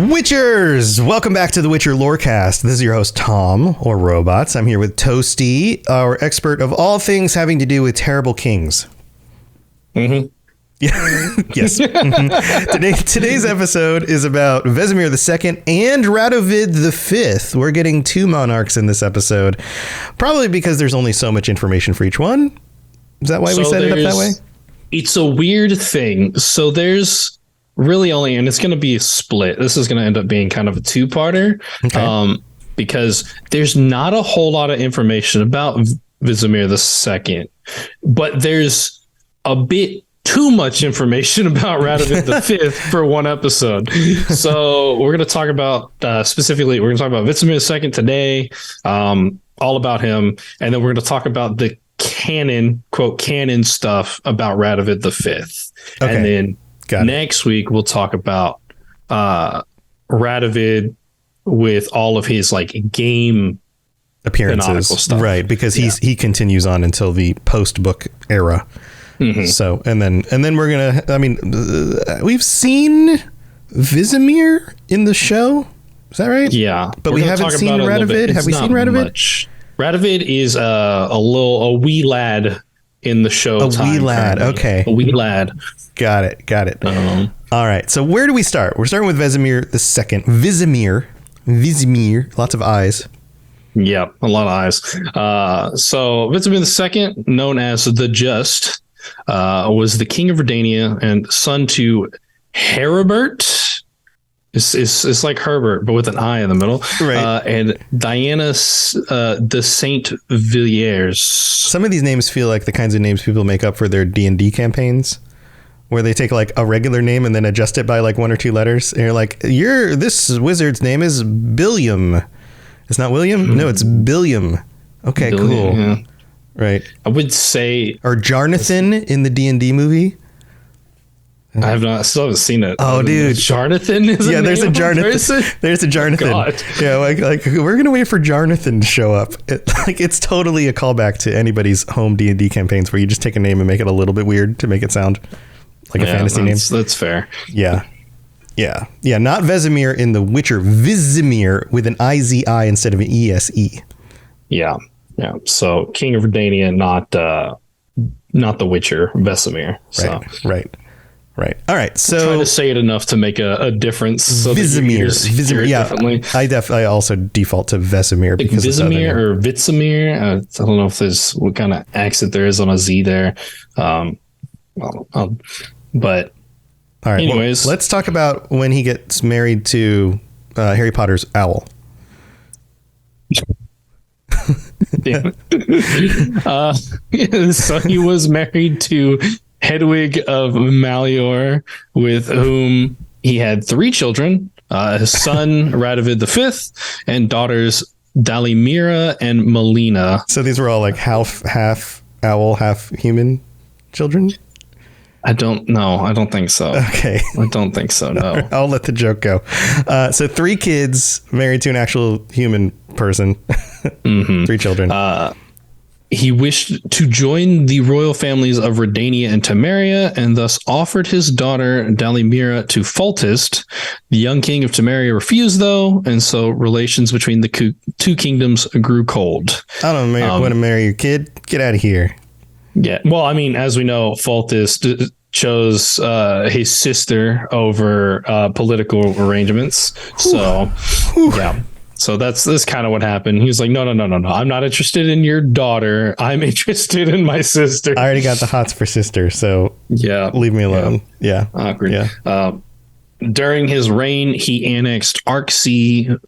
Witchers! Welcome back to the Witcher Lorecast. This is your host, Tom, or Robots. I'm here with Toasty, our expert of all things having to do with terrible kings. Mm-hmm. Yeah. Yes. Mm-hmm. Today's episode is about Vizimir II and Radovid V. We're getting two monarchs in this episode, probably because there's only so much information for each one. Is that why we set it up that way? It's a weird thing. So there's really only, and it's going to be a split. This is going to end up being kind of a two-parter, because there's not a whole lot of information about Vizimir II, but there's a bit too much information about Radovid V for one episode. So we're going to talk about specifically, we're going to talk about Vizimir II today, all about him, and then we're going to talk about the canon, quote, canon stuff about Radovid V. Okay. And then next week we'll talk about Radovid with all of his like game appearances stuff. Right, because he continues on until the post-book era. Mm-hmm. So and then we're gonna, I mean, we've seen Vizimir in the show, is that right? Yeah, but we haven't seen Radovid. Have we seen Radovid? Much. Radovid is a wee lad in the show. A wee lad. Currently. Okay. A wee lad. Got it. All right. So where do we start? We're starting with Vizimir II. Vizimir. Lots of eyes. Yeah, a lot of eyes. So Vizimir II, known as the Just, was the king of Redania and son to Heribert. It's like Herbert, but with an I in the middle. Right. And Diana de Saint Villiers. Some of these names feel like the kinds of names people make up for their D&D campaigns, where they take like a regular name and then adjust it by like one or two letters. And you're like, this wizard's name is Billiam. It's not William? Mm-hmm. No, it's Billiam. Okay, Billiam, cool. Yeah. Right. I would say... Or Jarnathan in the D&D movie. I have not, still haven't seen it. Oh, dude. Jarnathan is there's a Jarnathan. There's a Jarnathan. God. Yeah, like we're going to wait for Jarnathan to show up. It's totally a callback to anybody's home D&D campaigns where you just take a name and make it a little bit weird to make it sound like a fantasy name. That's fair. Yeah. Not Vizimir in The Witcher. Vizimir with an I-Z-I instead of an E-S-E. Yeah. So King of Redania, not The Witcher, Vizimir. So. Right. All right. So I'm trying to say it enough to make a difference. So Vizimir. Yeah. I also default to Vizimir because Vizimir or Vizimir. I don't know if there's what kind of accent there is on a Z there. But all right. Anyways, let's talk about when he gets married to Harry Potter's owl. So he was married to Hedwig of Malleor, with whom he had three children, his son Radovid V and daughters Dalimira and Melina. So these were all like half owl, half human children? I don't know. I don't think so. Okay. I don't think so, no. I'll let the joke go. So three kids married to an actual human person. Mm-hmm. Three children. He wished to join the royal families of Redania and Temeria, and thus offered his daughter Dalimira to Foltest. The young king of Temeria refused, though, and so relations between the two kingdoms grew cold. I don't want to marry your kid. Get out of here. Yeah. Well, I mean, as we know, Foltest chose his sister over political arrangements. So, yeah. So that's kind of what happened. He was like, no. I'm not interested in your daughter. I'm interested in my sister. I already got the hots for sister. So yeah, leave me alone. Yeah. Awkward. Yeah. During his reign, he annexed Arksea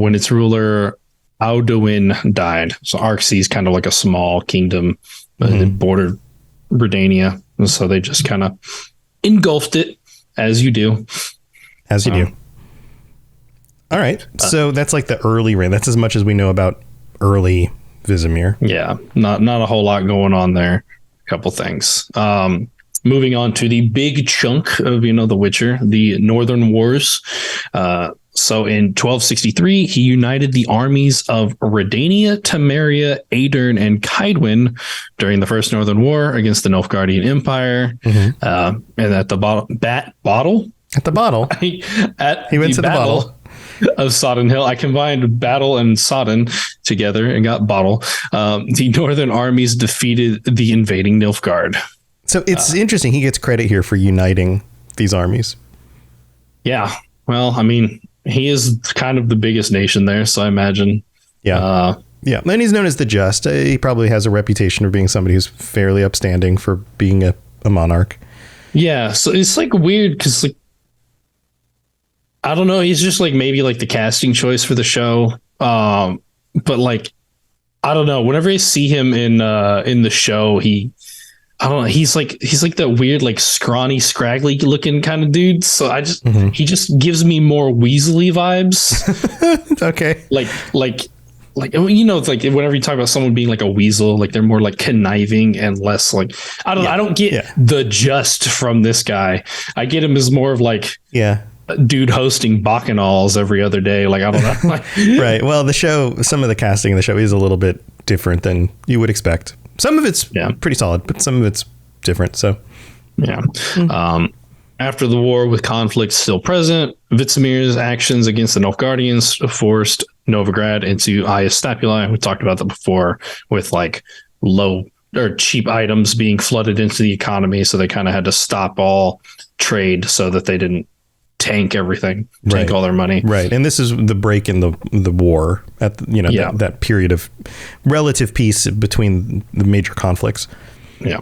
when its ruler Audouin died. So Arksea is kind of like a small kingdom that bordered Redania. And so they just kind of engulfed it, as you do. As you do. All right. So that's like the early reign. That's as much as we know about early Vizimir. Yeah. Not a whole lot going on there. A couple things. Moving on to the big chunk of, The Witcher, the Northern Wars. So in 1263, he united the armies of Redania, Temeria, Aedirn, and Kaedwen during the First Northern War against the Nilfgaardian Empire. Mm-hmm. And at the At the bottle. He went to the bottle of Sodden Hill. I combined battle and Sodden together and got bottle. The northern armies defeated the invading Nilfgaard. So it's interesting. He gets credit here for uniting these armies. Yeah. Well, I mean, he is kind of the biggest nation there, so I imagine. Yeah. Yeah. And he's known as the Just. He probably has a reputation of being somebody who's fairly upstanding for being a monarch. Yeah. So it's like weird because, like, I don't know. He's just like maybe like the casting choice for the show. But like, I don't know. Whenever I see him in the show, I don't know. He's like that weird, like scrawny, scraggly looking kind of dude. So he just gives me more Weasley vibes. Okay. Like, you know, it's like whenever you talk about someone being like a weasel, like they're more like conniving and less like, I don't get the Just from this guy. I get him as more of like, dude hosting bacchanals every other day. Like, I don't know. Right. Well, the show, some of the casting in the show is a little bit different than you would expect. Some of it's pretty solid, but some of it's different. So, yeah. After the war with conflict still present, Vizimir's actions against the Nilfgaardians forced Novigrad into Aya Stapulae. We talked about that before with like low or cheap items being flooded into the economy. So they kind of had to stop all trade so that they didn't tank everything, all their money. Right. And this is the break in the war at, that period of relative peace between the major conflicts. Yeah.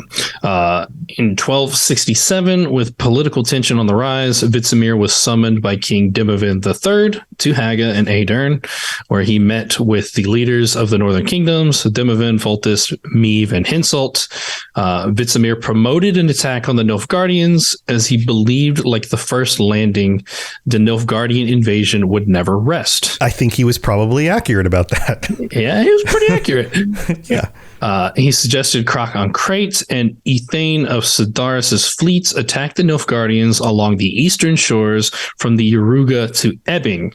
In 1267, with political tension on the rise, Vizimir was summoned by King Dimavend III to Haga and Aedern, where he met with the leaders of the northern kingdoms, Dimavend, Foltest, Meve, and Henselt. Vizimir promoted an attack on the Nilfgaardians as he believed, like the first landing, the Nilfgaardian invasion would never rest. I think he was probably accurate about that. Yeah, he was pretty accurate. Yeah. He suggested Krakon Crate and Ethane of Sidaris' fleets attack the Nilfgaardians along the eastern shores from the Yaruga to Ebbing.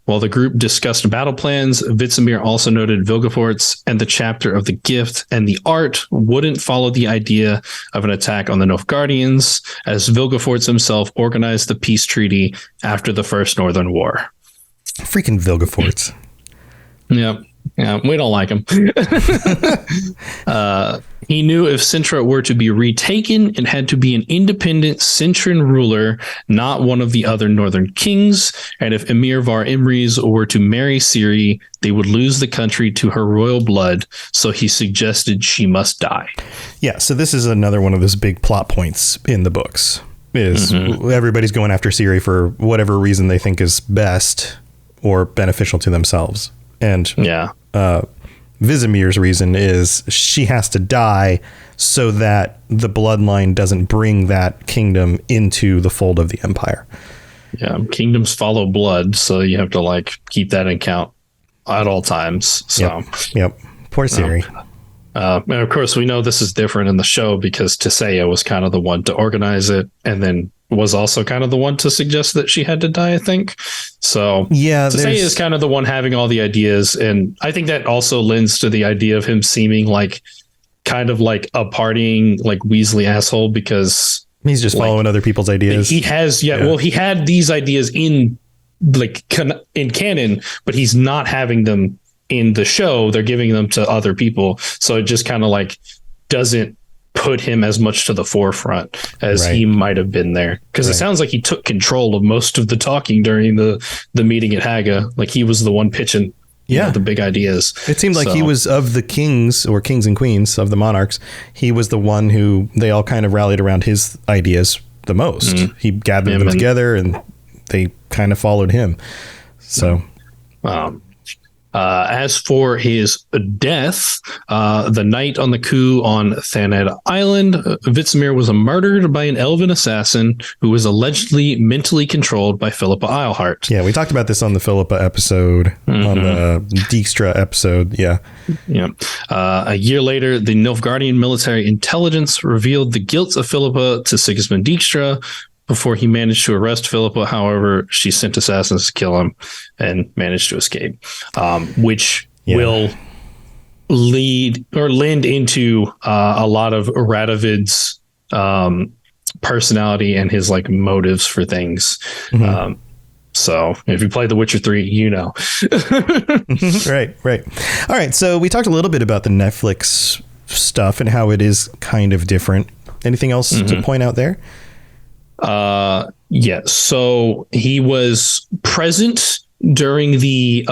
While the group discussed battle plans, Vizimir also noted Vilgefortz and the chapter of the gift and the art wouldn't follow the idea of an attack on the Nilfgaardians, as Vilgefortz himself organized the peace treaty after the First Northern War. Freaking Vilgefortz. Yeah. Yeah, we don't like him. He knew if Sintra were to be retaken, it had to be an independent Cintran ruler, not one of the other northern kings. And if Emir Var Imrys were to marry Ciri, they would lose the country to her royal blood. So he suggested she must die. Yeah, so this is another one of those big plot points in the books. Is everybody's going after Ciri for whatever reason they think is best or beneficial to themselves. And Vizimir's reason is she has to die so that the bloodline doesn't bring that kingdom into the fold of the empire. Yeah, kingdoms follow blood, so you have to like keep that in count at all times. So, yep. Poor Ciri. And of course, we know this is different in the show because Tissaia was kind of the one to organize it, and then was also kind of the one to suggest that she had to die, I think. So Tissaia is kind of the one having all the ideas. And I think that also lends to the idea of him seeming like kind of like a partying, like Weasley asshole, because he's just following other people's ideas. He has. Well, he had these ideas in canon, but he's not having them in the show. They're giving them to other people. So it just kind of like doesn't put him as much to the forefront as he might have been there, because it sounds like he took control of most of the talking during the meeting at Haga. Like he was the one pitching the big ideas. It seemed like he was, of the kings or kings and queens of the monarchs, he was the one who they all kind of rallied around his ideas the most. He gathered them together and they kind of followed him. So as for his death, the night on the coup on Thaned Island, Vizimir was murdered by an elven assassin who was allegedly mentally controlled by Philippa Eilhart. Yeah, we talked about this on the Philippa episode, on the Dijkstra episode. Yeah. A year later, the Nilfgaardian military intelligence revealed the guilt of Philippa to Sigismund Dijkstra. Before he managed to arrest Philippa, however, she sent assassins to kill him and managed to escape, which will lend into a lot of Radovid's personality and his like motives for things. So if you play The Witcher 3, you know. Right. All right. So we talked a little bit about the Netflix stuff and how it is kind of different. Anything else to point out there? Yeah. So he was present during the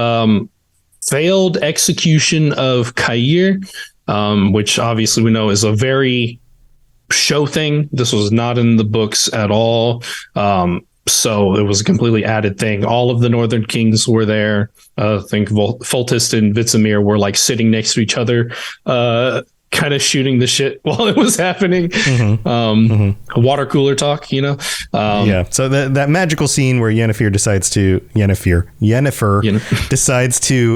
failed execution of Kair, which obviously we know is a very show thing. This was not in the books at all. So it was a completely added thing. All of the Northern Kings were there. I think Foltest and Vizimir were like sitting next to each other, kind of shooting the shit while it was happening. Water cooler talk, you know? Yeah. So that magical scene where Yennefer decides to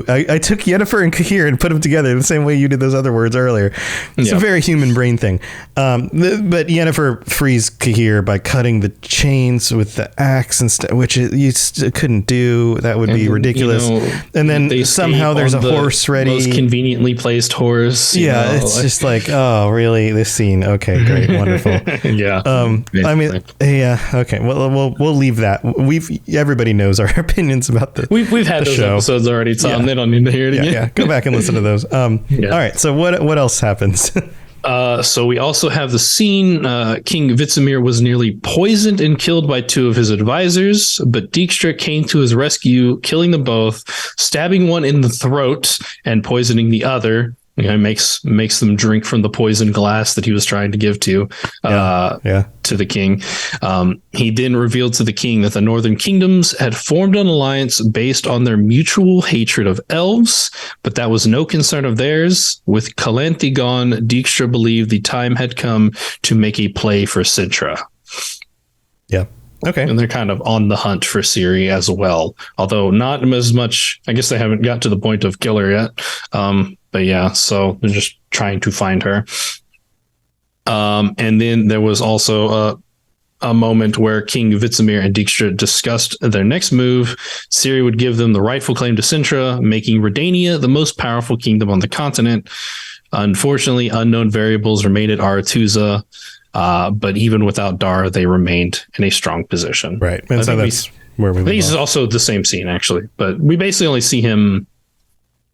I took Yennefer and Cahir and put them together the same way you did those other words earlier. It's a very human brain thing. But Yennefer frees Cahir by cutting the chains with the axe instead, which you couldn't do. That would be ridiculous. You know, and then somehow there's a horse ready. Most convenently placed horse. Yeah. It's just like, oh, really? This scene. Okay, great. Wonderful. Yeah. I mean, yeah. Okay. Well, we'll leave that. Everybody knows our opinions about the We've had those show. episodes already, Tom. They don't need to hear it again. Yeah. Go back and listen to those. All right. So what else happens? So we also have the scene. King Vizimir was nearly poisoned and killed by two of his advisors, but Dijkstra came to his rescue, killing them both, stabbing one in the throat and poisoning the other. You know, makes them drink from the poison glass that he was trying to give to the king. He then revealed to the king that the Northern Kingdoms had formed an alliance based on their mutual hatred of elves, but that was no concern of theirs. With Calanthe gone, Dijkstra believed the time had come to make a play for Cintra. Yeah. Okay. And they're kind of on the hunt for Ciri as well, although not as much. I guess they haven't got to the point of kill her yet. But yeah, so they're just trying to find her. And then there was also a moment where King Vizimir and Dijkstra discussed their next move. Ciri would give them the rightful claim to Cintra, making Redania the most powerful kingdom on the continent. Unfortunately, unknown variables remained at Aretuza, but even without Dara, they remained in a strong position. Right. And so that's where we I think this is also the same scene, actually, but we basically only see him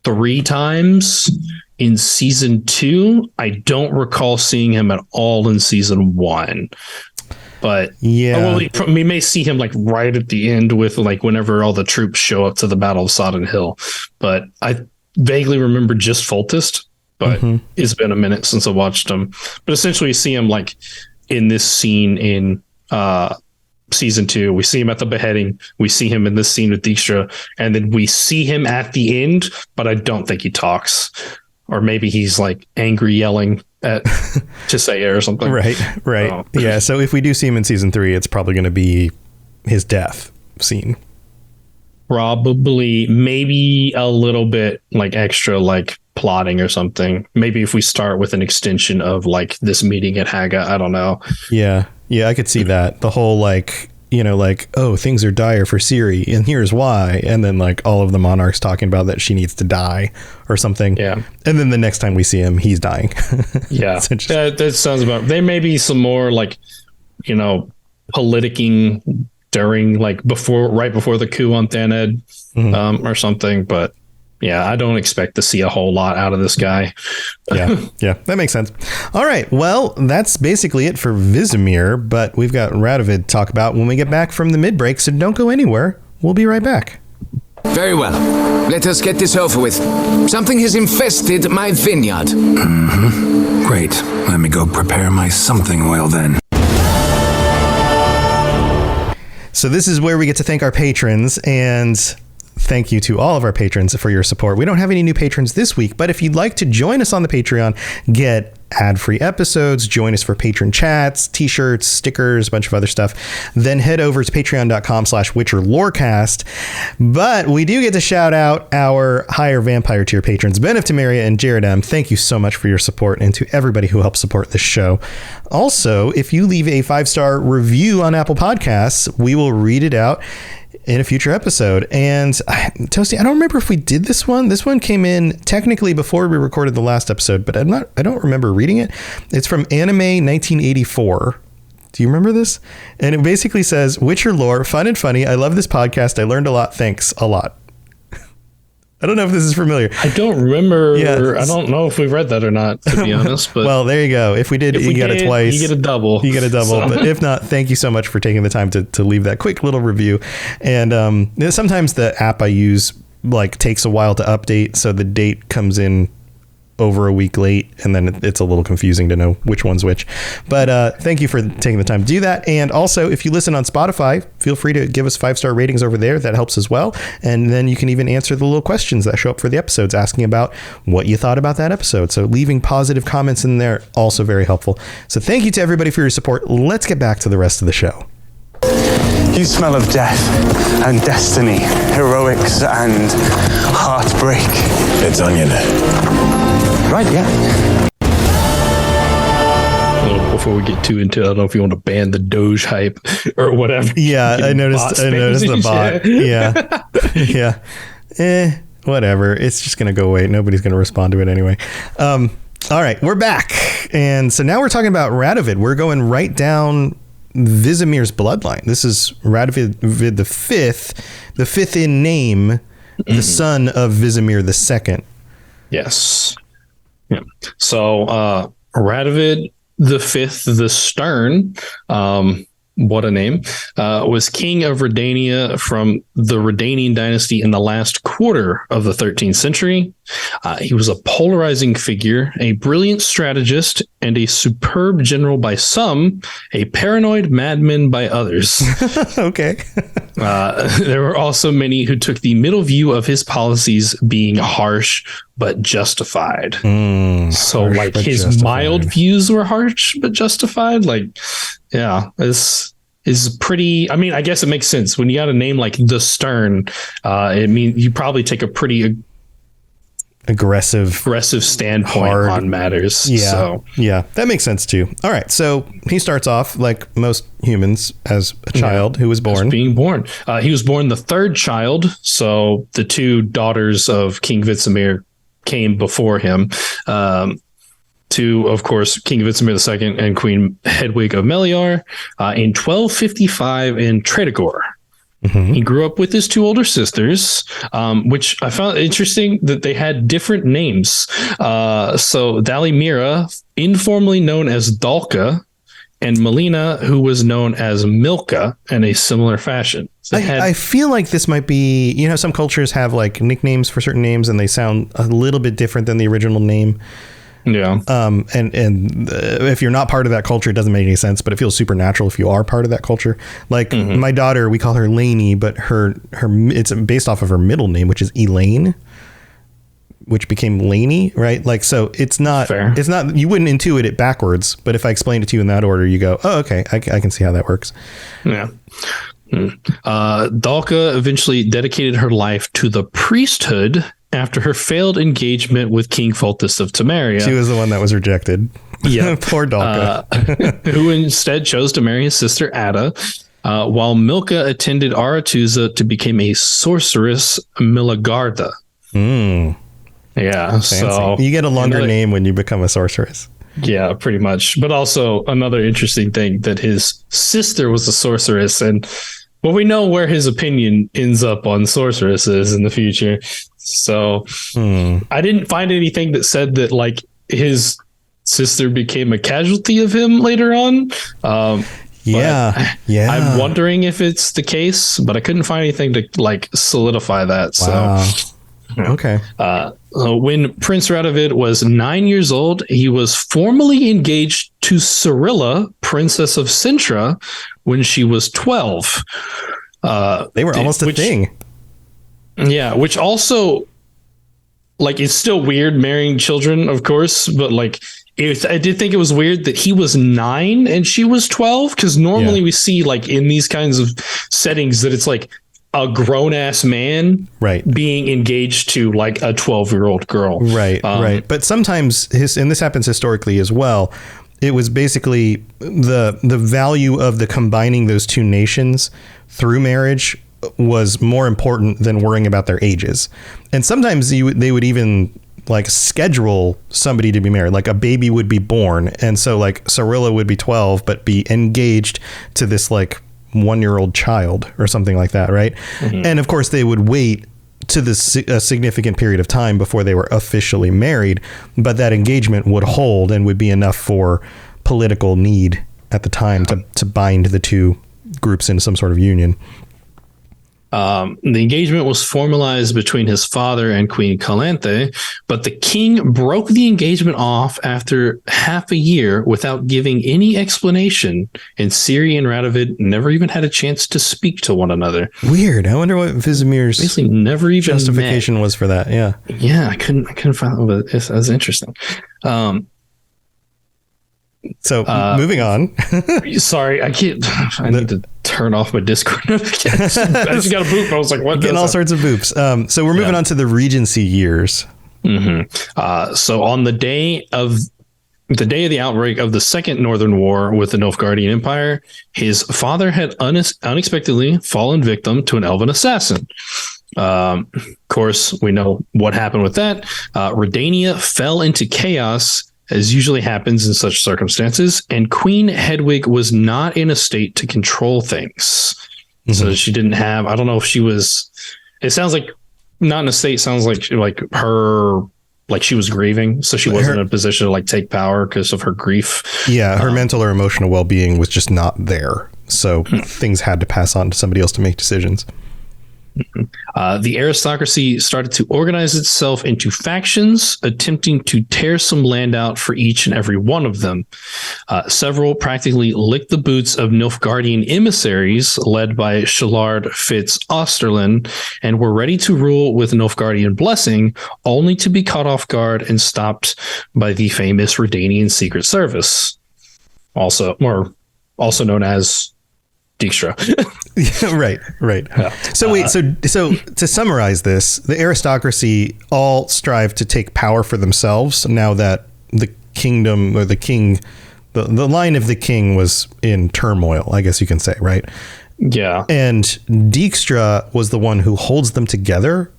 3 times in season 2. I don't recall seeing him at all in season 1, but we may see him like right at the end with like whenever all the troops show up to the Battle of Sodden Hill. But I vaguely remember just Foltest, but it's been a minute since I watched him. But essentially, you see him like in this scene in season 2. We see him at the beheading. We see him in this scene with Dijkstra, and then we see him at the end, but I don't think he talks. Or maybe he's like angry yelling at Tissaia or something. Right. Yeah. So if we do see him in season 3, it's probably going to be his death scene. Probably, maybe a little bit like extra like plotting or something. Maybe if we start with an extension of like this meeting at Haga, I don't know. Yeah, I could see that. The whole like, you know, like, oh, things are dire for Ciri and here's why. And then like all of the monarchs talking about that she needs to die or something. Yeah. And then the next time we see him, he's dying. Yeah. That sounds about, there may be some more like, you know, politicking during like right before the coup on Thaned or something. But yeah, I don't expect to see a whole lot out of this guy. Yeah, that makes sense. All right, well, that's basically it for Vizimir, but we've got Radovid to talk about when we get back from the mid-break, so don't go anywhere. We'll be right back. Very well. Let us get this over with. Something has infested my vineyard. Great. Let me go prepare my something oil then. So this is where we get to thank our patrons, and thank you to all of our patrons for your support. We don't have any new patrons this week, but if you'd like to join us on the Patreon, get ad-free episodes, join us for patron chats, t-shirts, stickers, a bunch of other stuff, then head over to patreon.com/WitcherLorecast. But we do get to shout out our higher vampire tier patrons, Ben of Temeria and Jared M. Thank you so much for your support, and to everybody who helps support this show. Also, if you leave a 5-star review on Apple Podcasts, we will read it out in a future episode. And Toasty, I don't remember if we did this one. This one came in technically before we recorded the last episode, but I don't remember reading it. It's from Anime 1984. Do you remember this? And it basically says, Witcher lore, fun and funny. I love this podcast. I learned a lot. Thanks a lot. I don't know if this is familiar. I don't remember. Yeah. I don't know if we've read that or not, to be honest. But well, there you go. If we did, you got it twice. You get a double. You get a double. So. But if not, thank you so much for taking the time to leave that quick little review. And sometimes the app I use takes a while to update, so the date comes in over a week late, and then it's a little confusing to know which one's which. But thank you for taking the time to do that. And also, if you listen on Spotify, feel free to give us 5-star ratings over there. That helps as well. And then you can even answer the little questions that show up for the episodes, asking about what you thought about that episode. So leaving positive comments in there, also very helpful. So thank you to everybody for your support. Let's get back to the rest of the show. You smell of death and destiny, heroics and heartbreak. It's onion. Right, yeah. Well, before we get too into it, I don't know if you want to ban the Doge hype or whatever. Yeah, I noticed the bot. Yeah. Whatever. It's just going to go away. Nobody's going to respond to it anyway. All right, we're back. And so now we're talking about Radovid. We're going right down Vizimir's bloodline. This is Radovid V, the fifth in name, the son of Vizimir II. Yes. Yeah. So Radovid V, the Stern, what a name, was king of Redania from the Redanian dynasty in the last quarter of the 13th century. He was a polarizing figure, a brilliant strategist, and a superb general by some, a paranoid madman by others. Okay. There were also many who took the middle view of his policies being harsh but justified. So like his justified. Mild views were harsh but justified. Yeah, this is pretty. I mean, I guess it makes sense when you got a name like the Stern. It means you probably take a pretty aggressive standpoint on matters. Yeah, so. Yeah, that makes sense too. All right, so he starts off like most humans as a child who was born. Being born, he was born the third child. So the two daughters of King Vizimir came before him. To, of course, King Vizimir II and Queen Hedwig of Melior in 1255 in Tredegor. He grew up with his two older sisters, which I found interesting that they had different names. So Dalimira, informally known as Dalka, and Melina, who was known as Milka in a similar fashion. So I feel like this might be, some cultures have like nicknames for certain names and they sound a little bit different than the original name. Yeah. And if you're not part of that culture, it doesn't make any sense, but it feels supernatural if you are part of that culture. Like my daughter, we call her Lainey, but it's based off of her middle name, which is Elaine, which became Lainey, right? Like, so it's not, fair. It's not, you wouldn't intuit it backwards, but if I explained it to you in that order, you go, oh, okay, I can see how that works. Yeah. Dalka eventually dedicated her life to the priesthood after her failed engagement with King Foltest of Temeria. She was the one that was rejected. Yeah. Poor Dalka. Who instead chose to marry his sister Ada, while Milka attended Aretuza to become a sorceress Milagarda. Yeah. Fancy. So you get a longer name when you become a sorceress. Yeah, pretty much. But also another interesting thing that his sister was a sorceress, and well, we know where his opinion ends up on sorceresses in the future. So I didn't find anything that said that like his sister became a casualty of him later on. Yeah. I'm wondering if it's the case, but I couldn't find anything to like solidify that. Wow. So okay. When Prince Radovid was 9 years old, he was formally engaged to Cyrilla, Princess of Sintra, when she was 12. They were almost a thing. Yeah, which also, like, it's still weird marrying children, of course, but like, I did think it was weird that he was 9 and she was 12, because normally we see like in these kinds of settings that it's like a grown ass man being engaged to like a 12-year-old girl. Right. But sometimes and this happens historically as well. It was basically the value of the combining those two nations through marriage was more important than worrying about their ages. And sometimes they would even like schedule somebody to be married. Like a baby would be born, and so like Cirilla would be 12 but be engaged to this like 1-year-old child or something like that, right? And of course they would wait to a significant period of time before they were officially married, but that engagement would hold and would be enough for political need at the time to bind the two groups into some sort of union. The engagement was formalized between his father and Queen Calanthe, but the king broke the engagement off after half a year without giving any explanation, and Ciri and Radovid never even had a chance to speak to one another. Weird. I wonder what Vizimir's basically never even justification was for that. Yeah. Yeah, I couldn't find out. It was interesting. So moving on. Sorry, I need to turn off my Discord notifications. I just got a boop. I was like, what? Getting all sorts of boops. So we're moving on to the Regency years. So on the day of the outbreak of the Second Northern War with the Nilfgaardian Empire, his father had unexpectedly fallen victim to an elven assassin. Of course, we know what happened with that. Redania fell into chaos, as usually happens in such circumstances, and Queen Hedwig was not in a state to control things. So she didn't have, I don't know if she was, it sounds like not in a state, sounds like her, like she was grieving. So she wasn't in a position to like take power because of her grief. Yeah. Her mental or emotional well-being was just not there. So things had to pass on to somebody else to make decisions. The aristocracy started to organize itself into factions, attempting to tear some land out for each and every one of them. Several practically licked the boots of Nilfgaardian emissaries led by Shallard Fitz Osterlin and were ready to rule with Nilfgaardian blessing, only to be caught off guard and stopped by the famous Redanian Secret Service, also known as Dijkstra. Right. Yeah. So wait, so to summarize this, the aristocracy all strive to take power for themselves now that the kingdom or the king, the line of the king was in turmoil, I guess you can say, right? Yeah. And Dijkstra was the one who holds them together,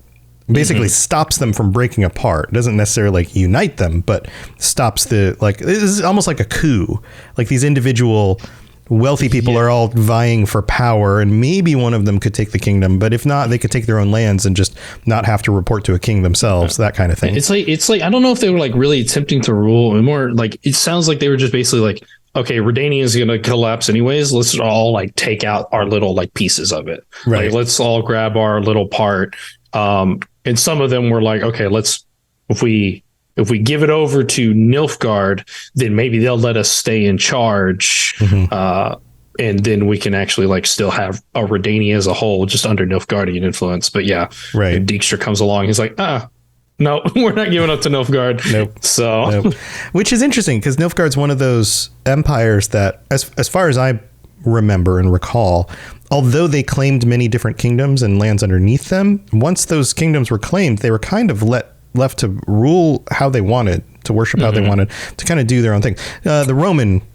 basically stops them from breaking apart. Doesn't necessarily like unite them, but stops this is almost like a coup. Like these individual wealthy people are all vying for power, and maybe one of them could take the kingdom, but if not, they could take their own lands and just not have to report to a king themselves, that kind of thing. It's like I don't know if they were like really attempting to rule, or more like it sounds like they were just basically like, okay, Redania is going to collapse anyways. Let's all like take out our little like pieces of it. Right. Like, let's all grab our little part. And some of them were like, okay, if we give it over to Nilfgaard, then maybe they'll let us stay in charge. And then we can actually like still have a Redania as a whole just under Nilfgaardian influence. But yeah, right. Dijkstra comes along. He's like, no, we're not giving up to Nilfgaard. Nope. Which is interesting because Nilfgaard's one of those empires that, as far as I remember and recall, although they claimed many different kingdoms and lands underneath them, once those kingdoms were claimed, they were kind of left to rule how they wanted, to worship how they wanted, to kind of do their own thing. The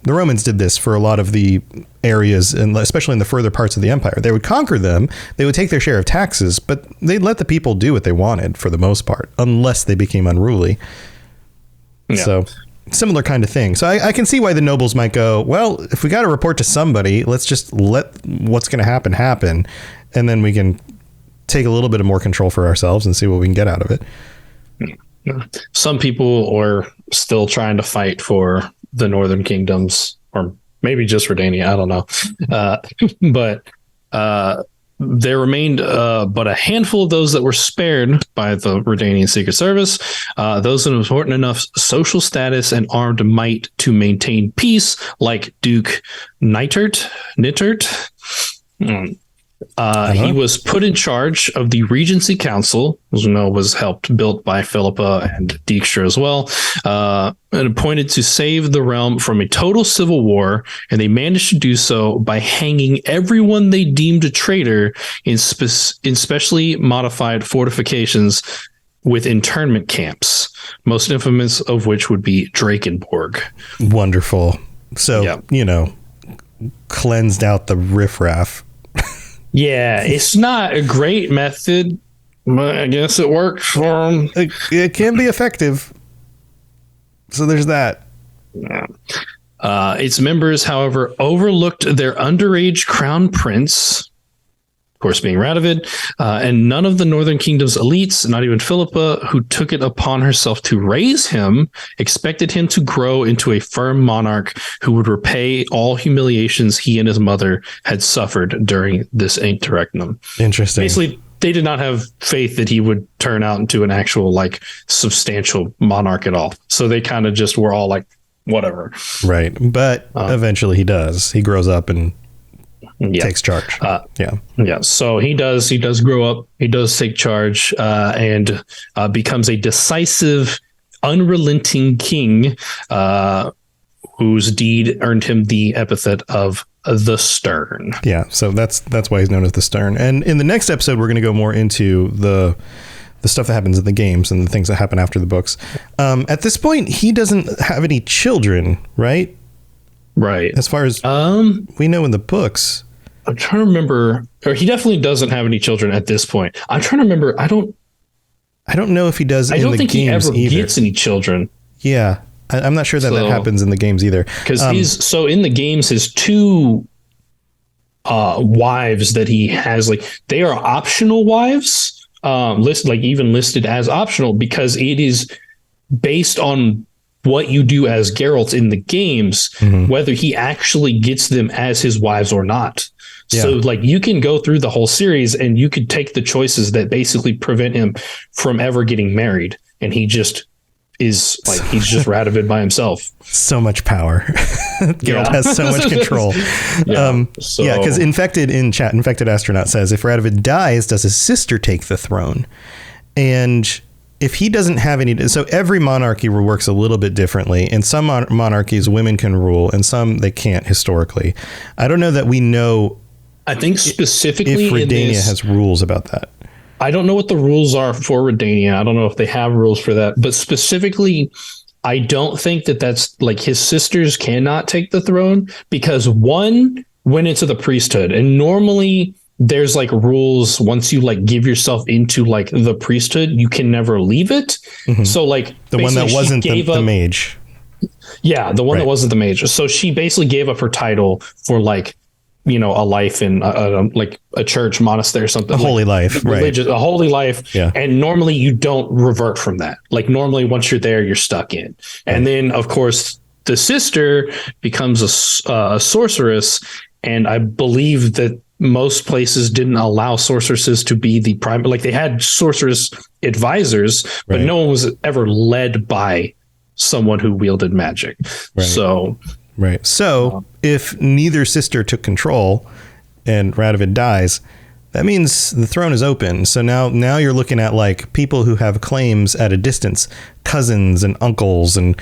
Romans did this for a lot of the areas, and especially in the further parts of the empire. They would conquer them, they would take their share of taxes, but they'd let the people do what they wanted for the most part, unless they became unruly. Yeah. So similar kind of thing. So I can see why the nobles might go, well, if we got to report to somebody, let's just let what's going to happen, and then we can take a little bit of more control for ourselves and see what we can get out of it. Some people are still trying to fight for the northern kingdoms, or maybe just Redania. I don't know. But there remained but a handful of those that were spared by the Redanian Secret Service, those with important enough social status and armed might to maintain peace, like Duke Nittert. He was put in charge of the Regency Council, as we know was built by Philippa and Dijkstra as well, and appointed to save the realm from a total civil war, and they managed to do so by hanging everyone they deemed a traitor in specially modified fortifications with internment camps, most infamous of which would be Drakenborg. Wonderful. So, cleansed out the riffraff. Yeah, it's not a great method But I guess it worked for him. It can be effective. So there's that. Yeah. Its members, however, overlooked their underage crown prince, of course being Radovid, and none of the Northern Kingdom's elites, not even Philippa, who took it upon herself to raise him, expected him to grow into a firm monarch who would repay all humiliations he and his mother had suffered during this interregnum. Interesting. Basically, they did not have faith that he would turn out into an actual, like, substantial monarch at all. So they kind of just were all like, whatever. Right. But eventually he does. He grows up and takes charge. Yeah. So he does grow up. He does take charge and becomes a decisive, unrelenting king whose deed earned him the epithet of the Stern. Yeah. So that's why he's known as the Stern. And in the next episode, we're going to go more into the stuff that happens in the games and the things that happen after the books. At this point, he doesn't have any children, right? Right. As far as we know in the books. I'm trying to remember, or he definitely doesn't have any children at this point. I'm trying to remember. I don't know if he does. I don't think he ever gets any children. Yeah. I'm not sure that happens in the games either. Because in the games, his two wives that he has, like, they are optional wives. Listed as optional because it is based on what you do as Geralt in the games, whether he actually gets them as his wives or not. Yeah. So like you can go through the whole series and you could take the choices that basically prevent him from ever getting married. And he just is like, he's just Radovid by himself. So much power. Geralt has so much control. Because Infected Astronaut says, if Radovid dies, does his sister take the throne? And if he doesn't have any, so every monarchy works a little bit differently. In some monarchies, women can rule, and some they can't historically. I don't know that we know. I think specifically if Redania has rules about that. I don't know what the rules are for Redania. I don't know if they have rules for that, but specifically, I don't think that's like his sisters cannot take the throne because one went into the priesthood, and normally there's like rules once you like give yourself into like the priesthood, you can never leave it. So like the one that wasn't the mage. Yeah, the one that wasn't the mage. So she basically gave up her title for like, you know, a life in like a church, monastery or something. A holy life, right? A holy life. Yeah. And normally you don't revert from that. Like normally once you're there, you're stuck in. And then of course the sister becomes a sorceress. And I believe that most places didn't allow sorceresses to be the prime. Like they had sorceress advisors, but no one was ever led by someone who wielded magic. So if neither sister took control and Radovid dies, that means the throne is open. So now you're looking at like people who have claims at a distance, cousins and uncles and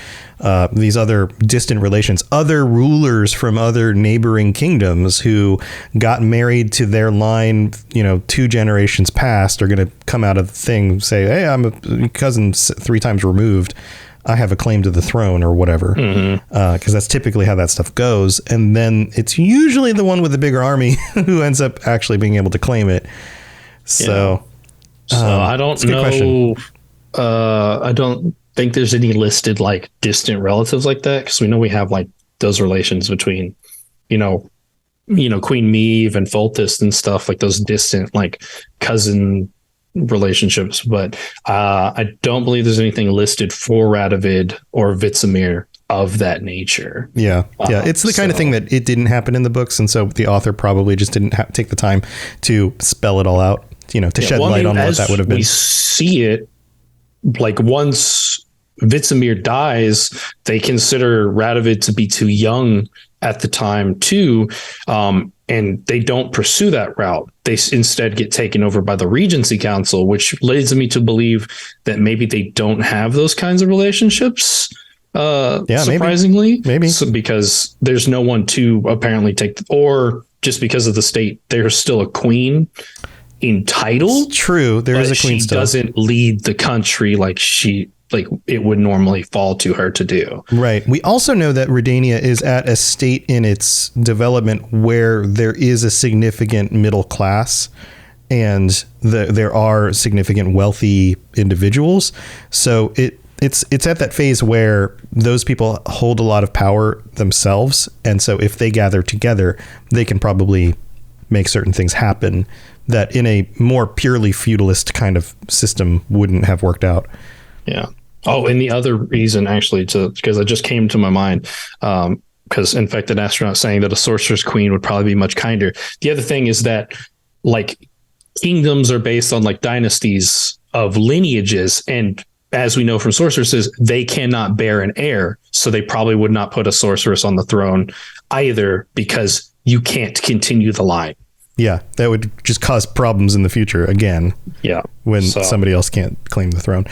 these other distant relations, other rulers from other neighboring kingdoms who got married to their line, 2 generations past are going to come out of the thing, say, hey, I'm a cousin 3 times removed. I have a claim to the throne or whatever, because that's typically how that stuff goes. And then it's usually the one with the bigger army who ends up actually being able to claim it. So I don't know. I don't think there's any listed like distant relatives like that, because we know we have like those relations between, Queen Maeve and Foltest and stuff, like those distant like cousin relationships, but I don't believe there's anything listed for Radovid or Vizimir of that nature. It's the kind of thing that it didn't happen in the books, and so the author probably just didn't take the time to spell it all out, to shed light on what that would have been. We see it like once Vizimir dies, they consider Radovid to be too young at the time too, and they don't pursue that route. They instead get taken over by the Regency Council, which leads me to believe that maybe they don't have those kinds of relationships. Surprisingly, maybe. So, because there's no one to apparently take, or just because of the state, there's still a queen in title. It's true, there is a queen still. She doesn't lead the country like it would normally fall to her to do. Right. We also know that Redania is at a state in its development where there is a significant middle class, and there are significant wealthy individuals. So it's at that phase where those people hold a lot of power themselves. And so if they gather together, they can probably make certain things happen that in a more purely feudalist kind of system wouldn't have worked out. Yeah. Oh, and the other reason actually because it just came to my mind, because Infected Astronaut saying that a sorcerer's queen would probably be much kinder. The other thing is that like kingdoms are based on like dynasties of lineages, and as we know from sorceresses, they cannot bear an heir. So they probably would not put a sorceress on the throne either, because you can't continue the line. Yeah, that would just cause problems in the future again. Yeah. When somebody else can't claim the throne.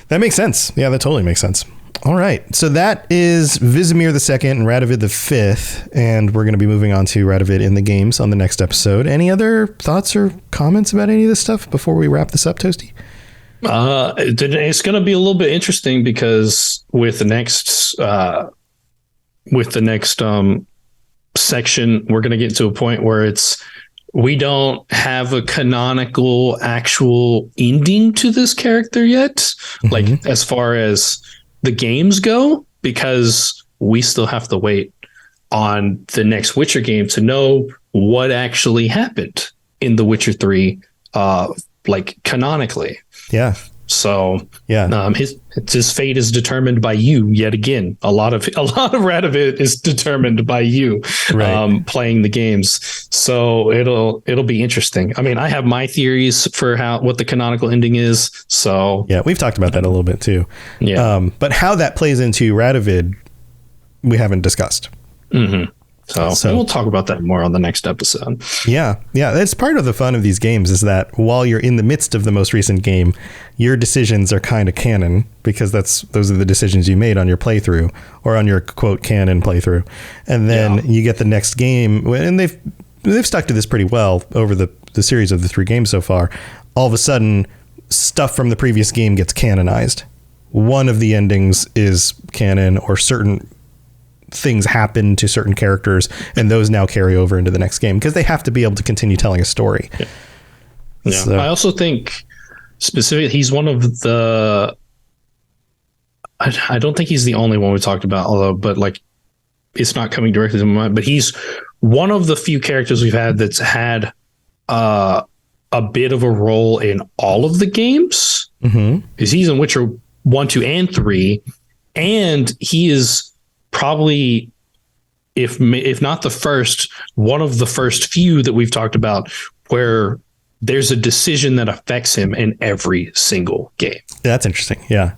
That makes sense. Yeah, that totally makes sense. All right. So that is Vizimir II and Radovid V. And we're going to be moving on to Radovid in the games on the next episode. Any other thoughts or comments about any of this stuff before we wrap this up, Toasty? It's going to be a little bit interesting because with the next section, we're going to get to a point where we don't have a canonical actual ending to this character yet, like as far as the games go, because we still have to wait on the next Witcher game to know what actually happened in The Witcher 3, like canonically. Yeah. So yeah, his fate is determined by you yet again. A lot of Radovid is determined by you, right. Playing the games. So it'll be interesting. I mean, I have my theories for what the canonical ending is. So yeah, we've talked about that a little bit too. Yeah. But how that plays into Radovid, we haven't discussed. Mm-hmm. So we'll talk about that more on the next episode. Yeah. That's part of the fun of these games, is that while you're in the midst of the most recent game, your decisions are kind of canon, because those are the decisions you made on your playthrough, or on your quote canon playthrough. And then you get the next game, and they've stuck to this pretty well over the series of the 3 games so far. All of a sudden, stuff from the previous game gets canonized. One of the endings is canon, or certain things happen to certain characters, and those now carry over into the next game because they have to be able to continue telling a story. Yeah. So. I also think specifically he's one of the, I don't think he's the only one we talked about, but like it's not coming directly to my mind, but he's one of the few characters we've had that's had a bit of a role in all of the games. Because he's in Witcher 1, 2, and 3, and he is probably, if not the first, one of the first few that we've talked about where there's a decision that affects him in every single game. That's interesting. Yeah.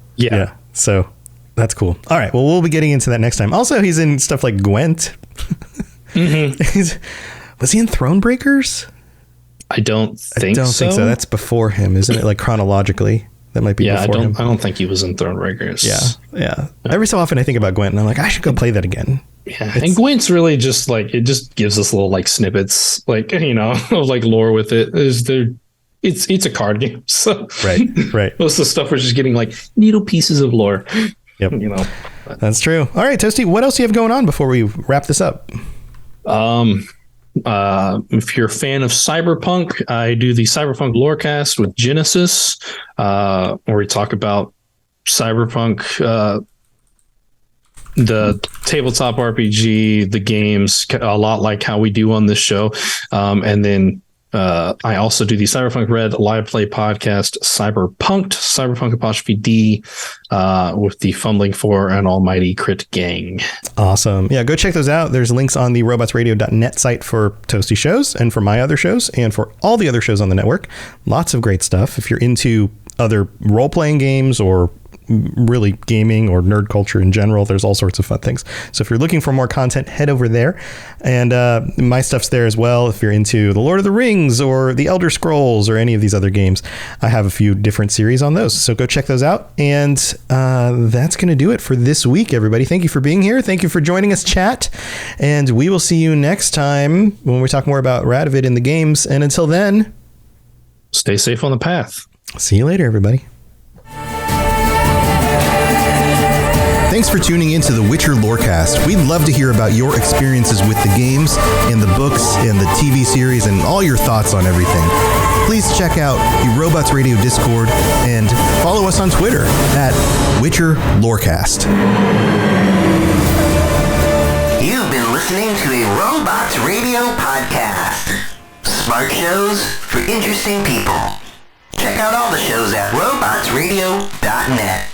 So that's cool. All right. Well, we'll be getting into that next time. Also, he's in stuff like Gwent. Was he in Thronebreakers? I don't think so. That's before him, isn't it? Like chronologically. That might be before him. I don't think he was in Thronebreakers. Yeah. Every so often I think about Gwent and I'm like, I should go play that again. Yeah. And Gwent's really just like, it just gives us little like snippets, like, of like lore with it. It's a card game. So right. Most of the stuff we're just getting like needle pieces of lore. Yep. That's true. All right, Toasty, what else do you have going on before we wrap this up? If you're a fan of Cyberpunk, I do the Cyberpunk Lorecast with Genesis, where we talk about Cyberpunk, the tabletop RPG, the games, a lot like how we do on this show. And then I also do the Cyberpunk Red live play podcast, Cyberpunk ''D, with the Fumbling for an Almighty Crit Gang. Awesome. Yeah, go check those out. There's links on the robotsradio.net site for Toasty shows and for my other shows and for all the other shows on the network. Lots of great stuff. If you're into other role-playing games or really gaming or nerd culture in general, there's all sorts of fun things. So if you're looking for more content, head over there. And my stuff's there as well. If you're into the Lord of the Rings or the Elder Scrolls or any of these other games, I have a few different series on those. So go check those out. And that's going to do it for this week, everybody. Thank you for being here. Thank you for joining us, chat. And we will see you next time when we talk more about Radovid in the games. And until then, stay safe on the path. See you later, everybody. Thanks for tuning in to the Witcher Lorecast. We'd love to hear about your experiences with the games and the books and the TV series and all your thoughts on everything. please check out the Robots Radio Discord and follow us on Twitter at Witcher Lorecast. You've been listening to a Robots Radio podcast. Smart shows for interesting people. Check out all the shows at robotsradio.net.